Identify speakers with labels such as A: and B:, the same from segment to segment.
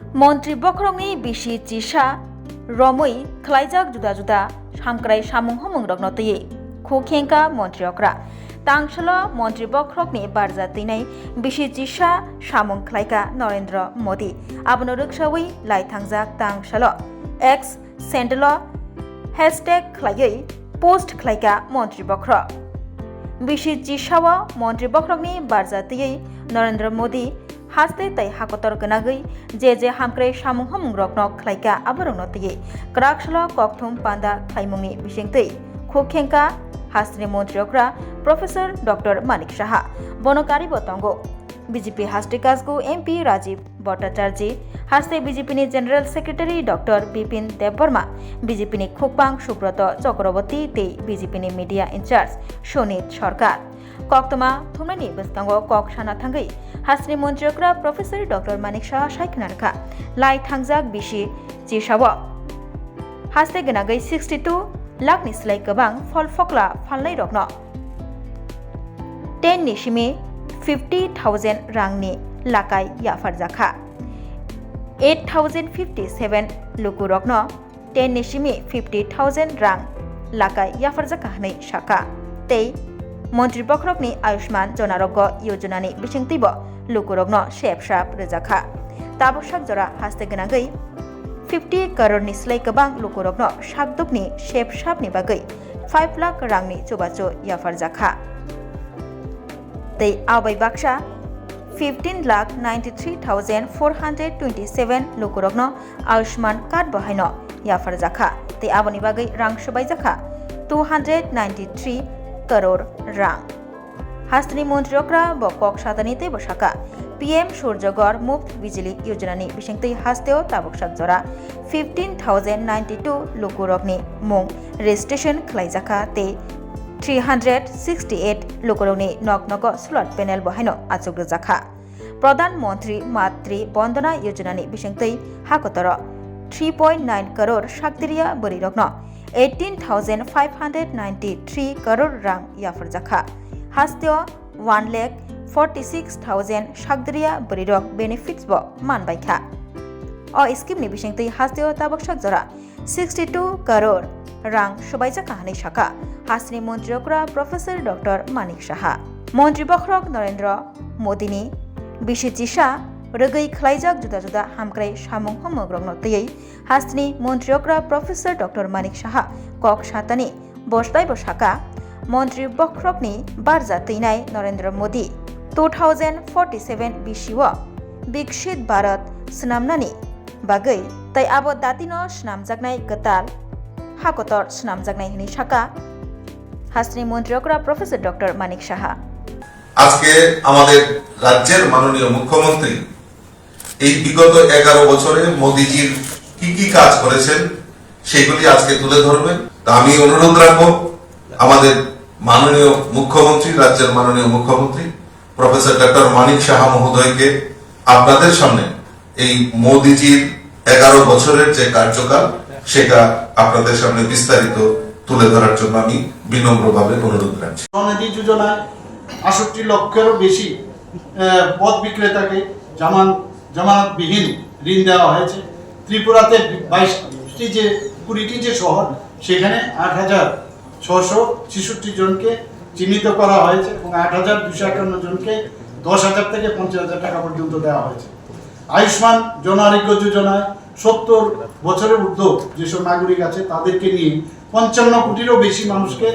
A: मन्त्री बख्रंनि बिसि चिसा रमै खलाइजाक जुदा जुदा हामक्राय सामुं हमं रगनतयै खुखेंका मन्त्रियकरा तांसल मन्त्री बख्रकनि बारजा तैनाय बिसि चिसा सामुं खलाइका नरेन्द्र मोदी आबनो रक्षावै लाइथांजाक तांसल एक्स सेन्डल हैशटैग खलायै पोस्ट खलाइका मन्त्री बख्र बिसि चिसाव मन्त्री बख्रकनि बारजा तैयै नरेन्द्र मोदी हास्ते तै हाकतर गनागै जे हामक्रे सामुं हमं रगनक खलाइका आबरंगनतयै क्राकसल ककथुम पान्दा खलाइमुंनि बिसिंतै खुखेंका हास्तेनि मन्त्रियकरा प्रोफेसर डॉक्टर मानिक साहा बनकारी बतंगो बीजेपी हास्ते काजगो एमपी राजीव भट्टाचार्य हास्ते BJP general secretary doctor Bipin Debbarma BJP खुकपां सुब्रत चक्रवर्ती तै बीजेपी मीडिया इंचार्ज सुनीत सरकार कक्तमा थुमनानि बस्कांगो कक साना थांगै हास्तेनि मन्त्रियकरा प्रोफेसर डॉक्टर मानिक साहा सायखनारखा लाई थांजाक बिसि चिसाव हास्ते गनागै 62 लाखनि सिलाय गोबां फल फकला फानलाय रगन 10 निसिमि 50,000 रांनि लाकाय याफारजाखा 8,057 लुकु रगन 10 निसिमि 50,000 रां लाकाय याफारजाखा हनै शाखा तै मन्त्री बख्रकनि आयुष्मान जनारोग्य योजनानि बिसिंतैबो लुकु रगन सेबसाब रोजाखा ताबसाक जरा हास्ते गनागै 50 करोड़नि सिलाय गोबां लुकु रगन साकदुकनि सेबसाबनि बागै 5 लाख रांनि चुबाचो याफारजाखा तै आबै बाक्सा 15,93,427 लुकु रगन आयुष्मान कार्ड बहायनो याफारजाखा तै आबनि बागै रां सबायजाखा 293 करोड़ रां हास्तेनि मन्त्रियकरा बकक सादानिते बसाका पीएम सूर्यघर मुफ्त बिजली योजनानि बिसिंतै हास्तेओ ताबकसाक जरा 15,092 लुकु रगनि मुं रेजिस्ट्रेशन खलाइजाखा ते 368 लुकु रगनि नग सोलार पेनेल बहायनो आचुग्रोजाखा प्रधानमन्त्री मातृ बन्दना योजनानि बिसिंतै हाकतर 3.9 करोड़ साकदिरिया बरि रगन 18,593 करोड़ रां याफारजाखा हास्तेओ 1,46,000 साकदिरिया बरिरक बेनिफिट्स ब मानबायखा अ स्कीमनि बिसिंतै हास्तेओ ताबकसाक जरा 62 करोड़ रां सबायजाखा हनै शाखा हास्तेनि मन्त्रियकरा प्रोफेसर डॉक्टर मानिक साहा मन्त्री बख्रक नरेन्द्र मोदीनि बिसि चिसा रगै खलाइजाक जुदा जुदा हामक्राय सामुं हमग रगनतयै हास्तेनि मन्त्रियकरा प्रोफेसर डॉक्टर मानिक साहा कक सातानि बसलाय बसाका मन्त्री बख्रकनि बारजा तैनाय नरेन्द्र मोदी 2047 बिसिव विकसित भारत स्नामनानि बागै तै आबो दातिनो स्नामजागनाय गताल हाकतर स्नामजागनाय हनै शाखा हास्तेनि मन्त्रियकरा प्रोफेसर डॉक्टर मानिक साहा
B: আজকে আমাদের রাজ্যের মাননীয় মুখ্যমন্ত্রী এই বিগত 11 বছরে মোদিজির কি কাজ করেছেন সেগুলি আজকে তুলে ধরবেন তা আমি অনুরোধ রাখবো আমাদের মাননীয় মুখ্যমন্ত্রী রাজ্যের মাননীয় মুখ্যমন্ত্রী প্রফেসর ডক্টর মানিক সাহা মহোদয়কে আপনাদের সামনে এই মোদিজির 11 বছরের যে কার্যকাল সেটা আপনাদের সামনে বিস্তারিত তুলে ধরার জন্য আমি বিনম্রভাবে অনুরোধ রাখছি।
C: স্বনিধি যোজনায় 68 লক্ষেরও বেশি পথ বিক্রেতাকে জামানতবিহীন ঋণ দেওয়া হয়েছে। ত্রিপুরাতে 20টি যে শহর সেখানে 8,666 জনকে চিহ্নিত করা হয়েছে এবং 8,251 জনকে 10,000 থেকে 50,000 টাকা পর্যন্ত দেওয়া হয়েছে। আয়ুষ্মান জন আরোগ্য যোজনায় 70 বছরের ঊর্ধ্ব যেসব নাগরিক আছে তাদেরকে নিয়ে 55 কোটিরও বেশি মানুষকে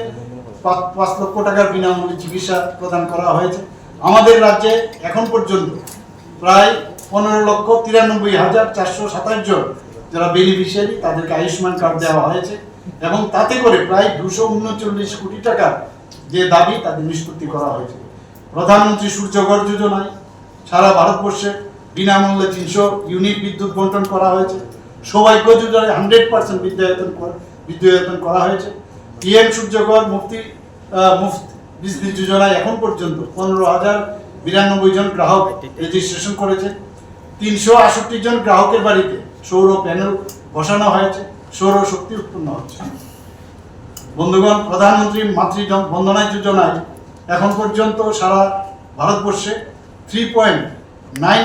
C: 5 লক্ষ টাকার বিনামূল্যে চিকিৎসা প্রদান করা হয়েছে। আমাদের রাজ্যে এখন পর্যন্ত প্রায় 15,93,427 জন যারা বেনিফিশিয়ারি তাদেরকে আয়ুষ্মান কার্ড দেওয়া হয়েছে এবং তাতে করে প্রায় 239 কোটি টাকার যে দাবি তাদের নিষ্পত্তি করা হয়েছে। প্রধানমন্ত্রী সূর্যঘর যোজনায় সারা ভারতবর্ষে বিনামূল্যে 300 ইউনিট বিদ্যুৎ বন্টন করা হয়েছে। সৌভাগ্য যোজনায় 100% বিদ্যুতায়ন করা হয়েছে। পিএম সূর্যঘর মুফত বিজলি যোজনায় এখন পর্যন্ত 15,092 জন গ্রাহক রেজিস্ট্রেশন করেছে। 368 জন গ্রাহকের বাড়িতে সৌর প্যানেল বসানো হয়েছে, সৌর শক্তি উৎপন্ন হচ্ছে। বন্ধুগণ, প্রধানমন্ত্রী মাতৃ বন্দনা যোজনায় এখন পর্যন্ত সারা ভারতবর্ষে 3.9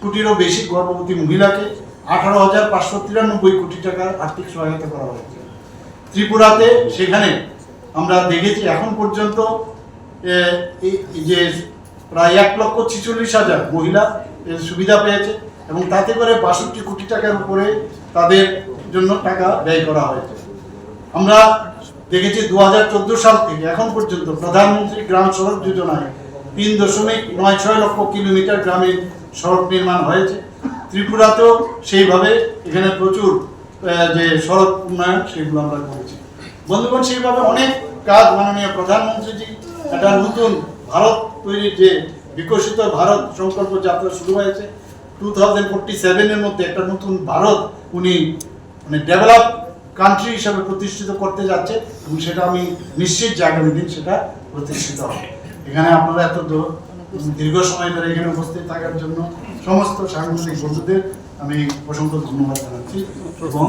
C: কোটিরও বেশি গর্ভবতী মহিলাকে 18,593 কোটি টাকার আর্থিক সহায়তা করা হয়েছে। ত্রিপুরাতে সেখানে আমরা দেখেছি এখন পর্যন্ত এই যে প্রায় 1,46,000 মহিলা এর সুবিধা পেয়েছে এবং তাতে করে 62 কোটি টাকার উপরে তাদের জন্য টাকা ব্যয় করা হয়েছে। আমরা দেখেছি 2014 সাল থেকে এখন পর্যন্ত প্রধানমন্ত্রী গ্রাম সড়ক যোজনায় 3.96 লক্ষ কিলোমিটার গ্রামীণ সড়ক নির্মাণ হয়েছে। ত্রিপুরাতেও সেইভাবে এখানে প্রচুর যে সড়ক উন্নয়ন সেগুলো আমরা করেছি। বন্ধুগণ, সেইভাবে অনেক কাজ মাননীয় প্রধানমন্ত্রীজি একটা নতুন ভারত তৈরির যে বিকশিত ভারত সংকল্প যাত্রা শুরু হয়েছে 2047 এর মধ্যে একটা নতুন ভারত উনি মানে ডেভেলপ কান্ট্রি হিসাবে প্রতিষ্ঠিত করতে যাচ্ছে এবং সেটা আমি নিশ্চিত যে আগামী দিন সেটা প্রতিষ্ঠিত হবে। এখানে আপনারা এত দীর্ঘ সময় ধরে এখানে উপস্থিত থাকার জন্য সমস্ত সাংবাদিক বন্ধুদের আমি অসংখ্য ধন্যবাদ জানাচ্ছি এবং